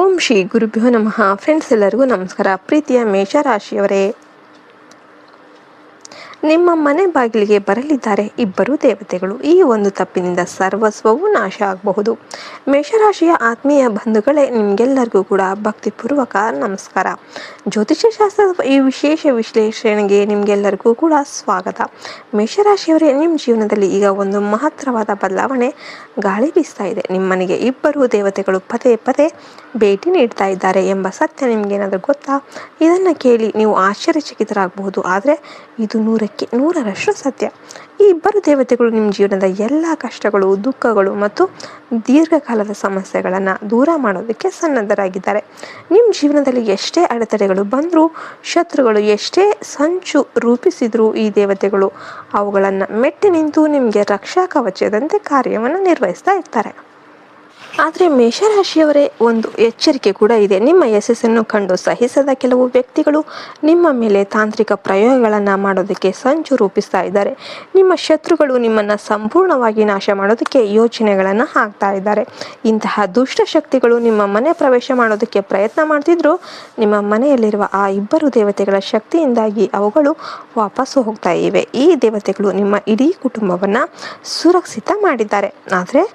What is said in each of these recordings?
ಓಂ ಶ್ರೀ ಗುರುಭ್ಯೋ ನಮಃ. ಫ್ರೆಂಡ್ಸ್, ಎಲ್ಲರಿಗೂ ನಮಸ್ಕಾರ. ಪ್ರೀತಿಯ ಮೇಷರಾಶಿಯವರೇ, ನಿಮ್ಮ ಮನೆ ಬಾಗಿಲಿಗೆ ಬರಲಿದ್ದಾರೆ ಇಬ್ಬರು ದೇವತೆಗಳು. ಈ ಒಂದು ತಪ್ಪಿನಿಂದ ಸರ್ವಸ್ವವೂ ನಾಶ ಆಗಬಹುದು. ಮೇಷರಾಶಿಯ ಆತ್ಮೀಯ ಬಂಧುಗಳೇ, ನಿಮಗೆಲ್ಲರಿಗೂ ಕೂಡ ಭಕ್ತಿಪೂರ್ವಕ ನಮಸ್ಕಾರ. ಜ್ಯೋತಿಷ್ಯ ಶಾಸ್ತ್ರದ ಈ ವಿಶೇಷ ವಿಶ್ಲೇಷಣೆಗೆ ನಿಮಗೆಲ್ಲರಿಗೂ ಕೂಡ ಸ್ವಾಗತ. ಮೇಷರಾಶಿಯವರೇ, ನಿಮ್ಮ ಜೀವನದಲ್ಲಿ ಈಗ ಒಂದು ಮಹತ್ತರವಾದ ಬದಲಾವಣೆ ಗಾಳಿ ಬೀಸ್ತಾ ಇದೆ. ನಿಮ್ಮ ಮನೆಗೆ ಇಬ್ಬರು ದೇವತೆಗಳು ಪದೇ ಪದೇ ಭೇಟಿ ನೀಡ್ತಾ ಇದ್ದಾರೆ ಎಂಬ ಸತ್ಯ ನಿಮಗೇನಾದರೂ ಗೊತ್ತಾ? ಇದನ್ನು ಕೇಳಿ ನೀವು ಆಶ್ಚರ್ಯಚಕಿತರಾಗಬಹುದು, ಆದರೆ ಇದು 100% ಸತ್ಯ. ಈ ಇಬ್ಬರು ದೇವತೆಗಳು ನಿಮ್ಮ ಜೀವನದ ಎಲ್ಲ ಕಷ್ಟಗಳು, ದುಃಖಗಳು ಮತ್ತು ದೀರ್ಘಕಾಲದ ಸಮಸ್ಯೆಗಳನ್ನು ದೂರ ಮಾಡೋದಕ್ಕೆ ಸನ್ನದ್ಧರಾಗಿದ್ದಾರೆ. ನಿಮ್ಮ ಜೀವನದಲ್ಲಿ ಎಷ್ಟೇ ಅಡೆತಡೆಗಳು ಬಂದರೂ, ಶತ್ರುಗಳು ಎಷ್ಟೇ ಸಂಚು ರೂಪಿಸಿದರೂ, ಈ ದೇವತೆಗಳು ಅವುಗಳನ್ನು ಮೆಟ್ಟಿ ನಿಂತು ನಿಮಗೆ ರಕ್ಷಾ ಕವಚದಂತೆ ಕಾರ್ಯವನ್ನು ನಿರ್ವಹಿಸ್ತಾ ಇರ್ತಾರೆ. ಆದರೆ ಮೇಷರಾಶಿಯವರೇ, ಒಂದು ಎಚ್ಚರಿಕೆ ಕೂಡ ಇದೆ. ನಿಮ್ಮ ಯಶಸ್ಸನ್ನು ಕಂಡು ಸಹಿಸದ ಕೆಲವು ವ್ಯಕ್ತಿಗಳು ನಿಮ್ಮ ಮೇಲೆ ತಾಂತ್ರಿಕ ಪ್ರಯೋಗಗಳನ್ನು ಮಾಡೋದಕ್ಕೆ ಸಂಚು ರೂಪಿಸ್ತಾ ಇದ್ದಾರೆ. ನಿಮ್ಮ ಶತ್ರುಗಳು ನಿಮ್ಮನ್ನು ಸಂಪೂರ್ಣವಾಗಿ ನಾಶ ಮಾಡೋದಕ್ಕೆ ಯೋಚನೆಗಳನ್ನು ಹಾಕ್ತಾ ಇದ್ದಾರೆ. ಇಂತಹ ದುಷ್ಟ ಶಕ್ತಿಗಳು ನಿಮ್ಮ ಮನೆ ಪ್ರವೇಶ ಮಾಡೋದಕ್ಕೆ ಪ್ರಯತ್ನ ಮಾಡ್ತಿದ್ರು. ನಿಮ್ಮ ಮನೆಯಲ್ಲಿರುವ ಆ ಇಬ್ಬರು ದೇವತೆಗಳ ಶಕ್ತಿಯಿಂದಾಗಿ ಅವುಗಳು ವಾಪಸ್ಸು ಹೋಗ್ತಾ ಇವೆ. ಈ ದೇವತೆಗಳು ನಿಮ್ಮ ಇಡೀ ಕುಟುಂಬವನ್ನು ಸುರಕ್ಷಿತ ಮಾಡಿದ್ದಾರೆ. ಆದರೆ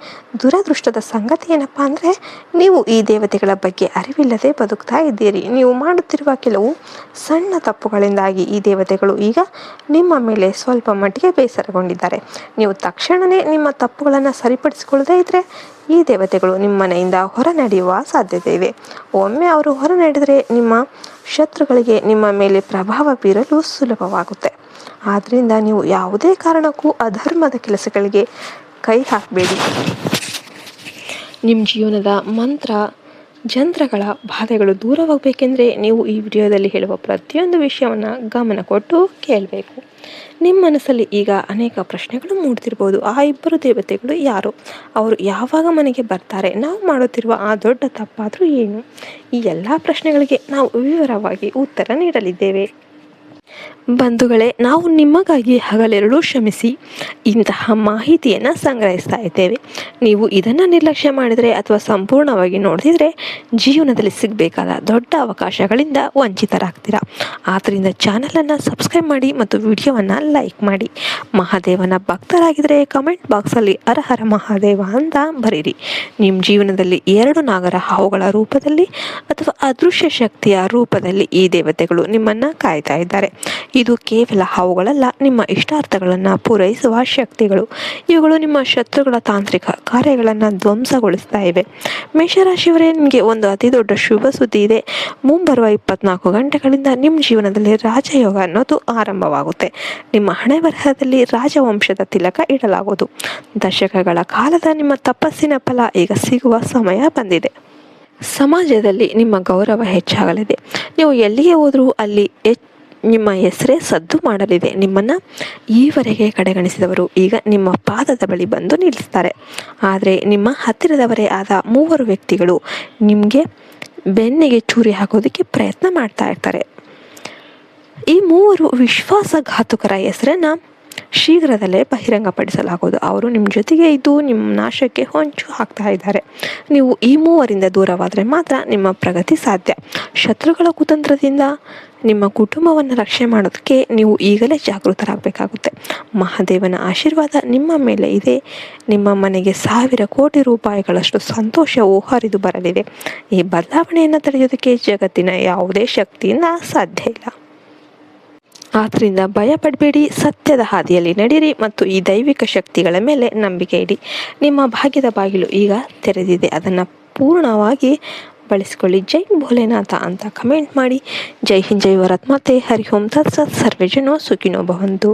ದುರದೃಷ್ಟದ ಸಂಗತಿ ಏನಪ್ಪಾ ಅಂದರೆ, ನೀವು ಈ ದೇವತೆಗಳ ಬಗ್ಗೆ ಅರಿವಿಲ್ಲದೆ ಬದುಕ್ತಾ ಇದ್ದೀರಿ. ನೀವು ಮಾಡುತ್ತಿರುವ ಕೆಲವು ಸಣ್ಣ ತಪ್ಪುಗಳಿಂದಾಗಿ ಈ ದೇವತೆಗಳು ಈಗ ನಿಮ್ಮ ಮೇಲೆ ಸ್ವಲ್ಪ ಮಟ್ಟಿಗೆ ಬೇಸರಗೊಂಡಿದ್ದಾರೆ. ನೀವು ತಕ್ಷಣವೇ ನಿಮ್ಮ ತಪ್ಪುಗಳನ್ನು ಸರಿಪಡಿಸಿಕೊಳ್ಳದೇ ಇದ್ದರೆ ಈ ದೇವತೆಗಳು ನಿಮ್ಮ ಮನೆಯಿಂದ ಹೊರ ನಡೆಯುವ ಸಾಧ್ಯತೆ ಇದೆ. ಒಮ್ಮೆ ಅವರು ಹೊರ ನಡೆದರೆ ನಿಮ್ಮ ಶತ್ರುಗಳಿಗೆ ನಿಮ್ಮ ಮೇಲೆ ಪ್ರಭಾವ ಬೀರಲು ಸುಲಭವಾಗುತ್ತೆ. ಆದ್ದರಿಂದ ನೀವು ಯಾವುದೇ ಕಾರಣಕ್ಕೂ ಅಧರ್ಮದ ಕೆಲಸಗಳಿಗೆ ಕೈ ಹಾಕಬೇಡಿ. ನಿಮ್ಮ ಜೀವನದ ಮಂತ್ರ ಜಂತ್ರಗಳ ಬಾಧೆಗಳು ದೂರವಾಗಬೇಕೆಂದರೆ ನೀವು ಈ ವಿಡಿಯೋದಲ್ಲಿ ಹೇಳುವ ಪ್ರತಿಯೊಂದು ವಿಷಯವನ್ನು ಗಮನ ಕೊಟ್ಟು ಕೇಳಬೇಕು. ನಿಮ್ಮ ಮನಸ್ಸಲ್ಲಿ ಈಗ ಅನೇಕ ಪ್ರಶ್ನೆಗಳು ಮೂಡ್ತಿರ್ಬೋದು. ಆ ಇಬ್ಬರು ದೇವತೆಗಳು ಯಾರು? ಅವರು ಯಾವಾಗ ಮನೆಗೆ ಬರ್ತಾರೆ? ನಾವು ಮಾಡುತ್ತಿರುವ ಆ ದೊಡ್ಡ ತಪ್ಪಾದರೂ ಏನು? ಈ ಎಲ್ಲ ಪ್ರಶ್ನೆಗಳಿಗೆ ನಾವು ವಿವರವಾಗಿ ಉತ್ತರ ನೀಡಲಿದ್ದೇವೆ. ಬಂಧುಗಳೇ, ನಾವು ನಿಮಗಾಗಿ ಹಗಲಿರುಳು ಶ್ರಮಿಸಿ ಇಂತಹ ಮಾಹಿತಿಯನ್ನು ಸಂಗ್ರಹಿಸ್ತಾ ಇದ್ದೇವೆ. ನೀವು ಇದನ್ನು ನಿರ್ಲಕ್ಷ್ಯ ಮಾಡಿದರೆ ಅಥವಾ ಸಂಪೂರ್ಣವಾಗಿ ನೋಡಿದರೆ ಜೀವನದಲ್ಲಿ ಸಿಗಬೇಕಾದ ದೊಡ್ಡ ಅವಕಾಶಗಳಿಂದ ವಂಚಿತರಾಗ್ತೀರಾ. ಆದ್ದರಿಂದ ಚಾನಲನ್ನು ಸಬ್ಸ್ಕ್ರೈಬ್ ಮಾಡಿ ಮತ್ತು ವಿಡಿಯೋವನ್ನು ಲೈಕ್ ಮಾಡಿ. ಮಹಾದೇವನ ಭಕ್ತರಾಗಿದ್ದರೆ ಕಮೆಂಟ್ ಬಾಕ್ಸಲ್ಲಿ ಹರ ಹರ ಮಹಾದೇವ ಅಂತ ಬರೀರಿ. ನಿಮ್ಮ ಜೀವನದಲ್ಲಿ 2 ನಾಗರ ಹಾವುಗಳ ರೂಪದಲ್ಲಿ ಅಥವಾ ಅದೃಶ್ಯ ಶಕ್ತಿಯ ರೂಪದಲ್ಲಿ ಈ ದೇವತೆಗಳು ನಿಮ್ಮನ್ನು ಕಾಯ್ತಾ ಇದ್ದಾರೆ. ಇದು ಕೇವಲ ಹಾವುಗಳಲ್ಲ, ನಿಮ್ಮ ಇಷ್ಟಾರ್ಥಗಳನ್ನು ಪೂರೈಸುವ ಶಕ್ತಿಗಳು. ಇವುಗಳು ನಿಮ್ಮ ಶತ್ರುಗಳ ತಾಂತ್ರಿಕ ಕಾರ್ಯಗಳನ್ನು ಧ್ವಂಸಗೊಳಿಸ್ತಾ ಇವೆ. ಮೇಷರಾಶಿಯವರೇ, ನಿಮಗೆ ಒಂದು ಅತಿ ದೊಡ್ಡ ಶುಭ ಸುದ್ದಿ ಇದೆ. ಮುಂಬರುವ 24 ಗಂಟೆಗಳಿಂದ ನಿಮ್ಮ ಜೀವನದಲ್ಲಿ ರಾಜಯೋಗ ಅನ್ನೋದು ಆರಂಭವಾಗುತ್ತೆ. ನಿಮ್ಮ ಹಣೆ ಬರಹದಲ್ಲಿ ರಾಜವಂಶದ ತಿಲಕ ಇಡಲಾಗುವುದು. ದಶಕಗಳ ಕಾಲದ ನಿಮ್ಮ ತಪಸ್ಸಿನ ಫಲ ಈಗ ಸಿಗುವ ಸಮಯ ಬಂದಿದೆ. ಸಮಾಜದಲ್ಲಿ ನಿಮ್ಮ ಗೌರವ ಹೆಚ್ಚಾಗಲಿದೆ. ನೀವು ಎಲ್ಲಿಗೆ ಹೋದರೂ ಅಲ್ಲಿ ನಿಮ್ಮ ಹೆಸರೇ ಸದ್ದು ಮಾಡಲಿದೆ. ನಿಮ್ಮನ್ನು ಈವರೆಗೆ ಕಡೆಗಣಿಸಿದವರು ಈಗ ನಿಮ್ಮ ಪಾದದ ಬಳಿ ಬಂದು ನಿಲ್ಲಿಸ್ತಾರೆ. ಆದರೆ ನಿಮ್ಮ ಹತ್ತಿರದವರೇ ಆದ 3 ವ್ಯಕ್ತಿಗಳು ನಿಮಗೆ ಬೆನ್ನಿಗೆ ಚೂರಿ ಹಾಕೋದಕ್ಕೆ ಪ್ರಯತ್ನ ಮಾಡ್ತಾ ಇರ್ತಾರೆ. ಈ 3 ವಿಶ್ವಾಸಘಾತುಕರ ಹೆಸರನ್ನು ಶೀಘ್ರದಲ್ಲೇ ಬಹಿರಂಗಪಡಿಸಲಾಗುವುದು. ಅವರು ನಿಮ್ಮ ಜೊತೆಗೆ ಇದ್ದು ನಿಮ್ಮ ನಾಶಕ್ಕೆ ಹೊಂಚು ಹಾಕ್ತಾ ಇದ್ದಾರೆ. ನೀವು ಈ 3ರಿಂದ ದೂರವಾದರೆ ಮಾತ್ರ ನಿಮ್ಮ ಪ್ರಗತಿ ಸಾಧ್ಯ. ಶತ್ರುಗಳ ಕುತಂತ್ರದಿಂದ ನಿಮ್ಮ ಕುಟುಂಬವನ್ನು ರಕ್ಷಣೆ ಮಾಡೋದಕ್ಕೆ ನೀವು ಈಗಲೇ ಜಾಗೃತರಾಗಬೇಕಾಗುತ್ತೆ. ಮಹಾದೇವನ ಆಶೀರ್ವಾದ ನಿಮ್ಮ ಮೇಲೆ ಇದೆ. ನಿಮ್ಮ ಮನೆಗೆ 1000 ಕೋಟಿ ರೂಪಾಯಿಗಳಷ್ಟು ಸಂತೋಷವು ಹರಿದು ಬರಲಿದೆ. ಈ ಬದಲಾವಣೆಯನ್ನು ತಡೆಯೋದಕ್ಕೆ ಜಗತ್ತಿನ ಯಾವುದೇ ಶಕ್ತಿಯಿಂದ ಸಾಧ್ಯ ಇಲ್ಲ. ಆದ್ದರಿಂದ ಭಯ ಪಡಬೇಡಿ, ಸತ್ಯದ ಹಾದಿಯಲ್ಲಿ ನಡೀರಿ ಮತ್ತು ಈ ದೈವಿಕ ಶಕ್ತಿಗಳ ಮೇಲೆ ನಂಬಿಕೆ ಇಡಿ. ನಿಮ್ಮ ಭಾಗ್ಯದ ಬಾಗಿಲು ಈಗ ತೆರೆದಿದೆ, ಅದನ್ನು ಪೂರ್ಣವಾಗಿ ಬಳಸಿಕೊಳ್ಳಿ. ಜೈ ಭೋಲೆನಾಥ ಅಂತ ಕಮೆಂಟ್ ಮಾಡಿ. ಜೈ ಹಿಂದ್, ಜೈ ಭಾರತ್ ಮಾತೆ. ಹರಿ ಓಂ ತತ್ಸತ್. ಸರ್ವೇ ಜನೋ ಸುಖಿನೋ ಭವಂತು.